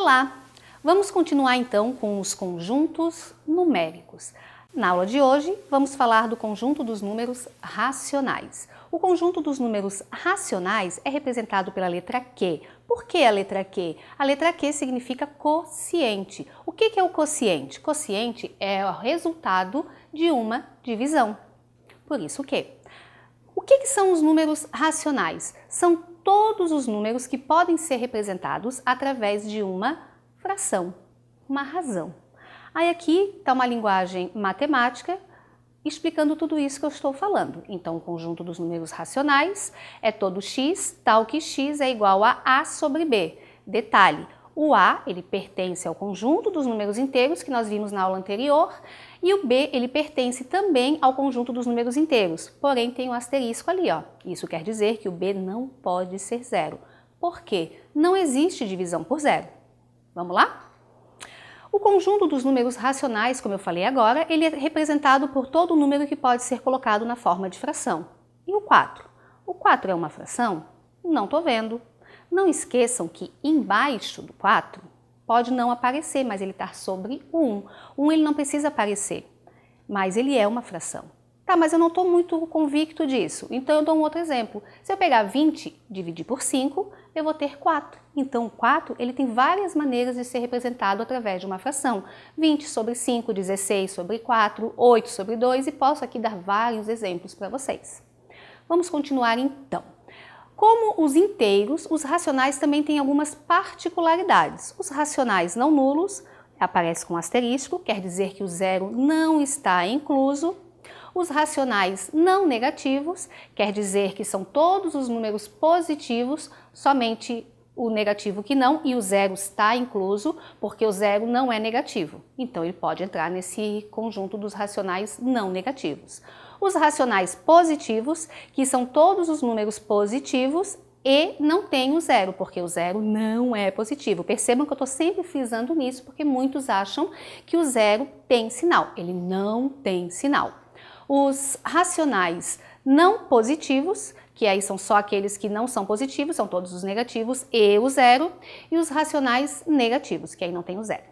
Olá! Vamos continuar então com os conjuntos numéricos. Na aula de hoje, vamos falar do conjunto dos números racionais. O conjunto dos números racionais é representado pela letra Q. Por que a letra Q? A letra Q significa quociente. O que é o quociente? Quociente é o resultado de uma divisão. Por isso que. O que são os números racionais? São todos os números que podem ser representados através de uma fração, uma razão. Aí aqui está uma linguagem matemática explicando tudo isso que eu estou falando. Então, o conjunto dos números racionais é todo x, tal que x é igual a A sobre B. Detalhe, o A ele pertence ao conjunto dos números inteiros que nós vimos na aula anterior e o B ele pertence também ao conjunto dos números inteiros, porém tem um asterisco ali, ó. Isso quer dizer que o B não pode ser zero. Por quê? Não existe divisão por zero. Vamos lá? O conjunto dos números racionais, como eu falei agora, ele é representado por todo número que pode ser colocado na forma de fração. E o 4? O 4 é uma fração? Não estou vendo. Não esqueçam que embaixo do 4 pode não aparecer, mas ele está sobre o 1. O 1 ele não precisa aparecer, mas ele é uma fração. Tá, mas eu não estou muito convicto disso. Então eu dou um outro exemplo. Se eu pegar 20 e dividir por 5, eu vou ter 4. Então o 4 ele tem várias maneiras de ser representado através de uma fração. 20 sobre 5, 16 sobre 4, 8 sobre 2 e posso aqui dar vários exemplos para vocês. Vamos continuar então. Como os inteiros, os racionais também têm algumas particularidades. Os racionais não nulos aparecem com asterisco, quer dizer que o zero não está incluso. Os racionais não negativos, quer dizer que são todos os números positivos, somente o negativo que não, e o zero está incluso, porque o zero não é negativo. Então, ele pode entrar nesse conjunto dos racionais não negativos. Os racionais positivos, que são todos os números positivos, e não tem o zero, porque o zero não é positivo. Percebam que eu estou sempre frisando nisso, porque muitos acham que o zero tem sinal. Ele não tem sinal. Os racionais não positivos, que aí são só aqueles que não são positivos, são todos os negativos e o zero, e os racionais negativos, que aí não tem o zero.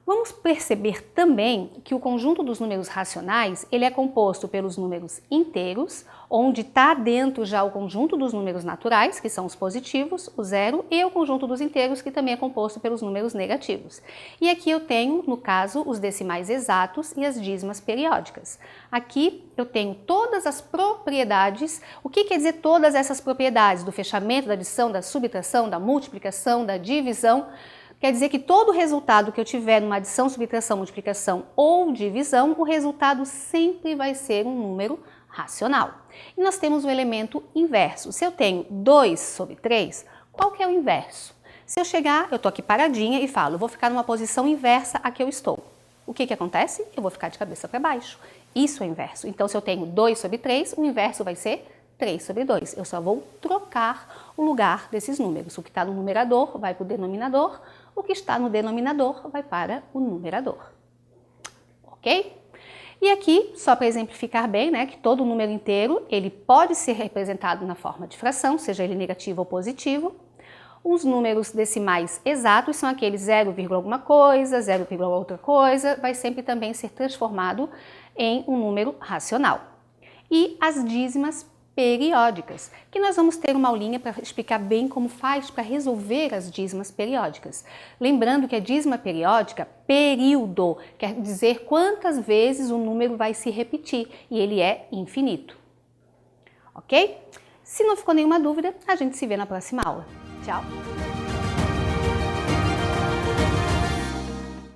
Vamos perceber também que o conjunto dos números racionais ele é composto pelos números inteiros, onde está dentro já o conjunto dos números naturais, que são os positivos, o zero, e o conjunto dos inteiros, que também é composto pelos números negativos. E aqui eu tenho, no caso, os decimais exatos e as dízimas periódicas. Aqui eu tenho todas as propriedades. O que quer dizer todas essas propriedades? Do fechamento, da adição, da subtração, da multiplicação, da divisão. Quer dizer que todo resultado que eu tiver numa adição, subtração, multiplicação ou divisão, o resultado sempre vai ser um número racional. E nós temos o elemento inverso. Se eu tenho 2 sobre 3, qual que é o inverso? Se eu chegar, eu estou aqui paradinha e falo, eu vou ficar numa posição inversa a que eu estou. O que acontece? Eu vou ficar de cabeça para baixo. Isso é inverso. Então, se eu tenho 2 sobre 3, o inverso vai ser 3 sobre 2. Eu só vou trocar o lugar desses números. O que está no numerador vai para o denominador, o que está no denominador vai para o numerador. Ok? E aqui, só para exemplificar bem, né, que todo número inteiro ele pode ser representado na forma de fração, seja ele negativo ou positivo. Os números decimais exatos são aqueles 0, alguma coisa, 0, outra coisa, vai sempre também ser transformado em um número racional. E as dízimas periódicas, que nós vamos ter uma aulinha para explicar bem como faz para resolver as dízimas periódicas. Lembrando que a dízima periódica, período, quer dizer quantas vezes o número vai se repetir e ele é infinito. Ok? Se não ficou nenhuma dúvida, a gente se vê na próxima aula. Tchau!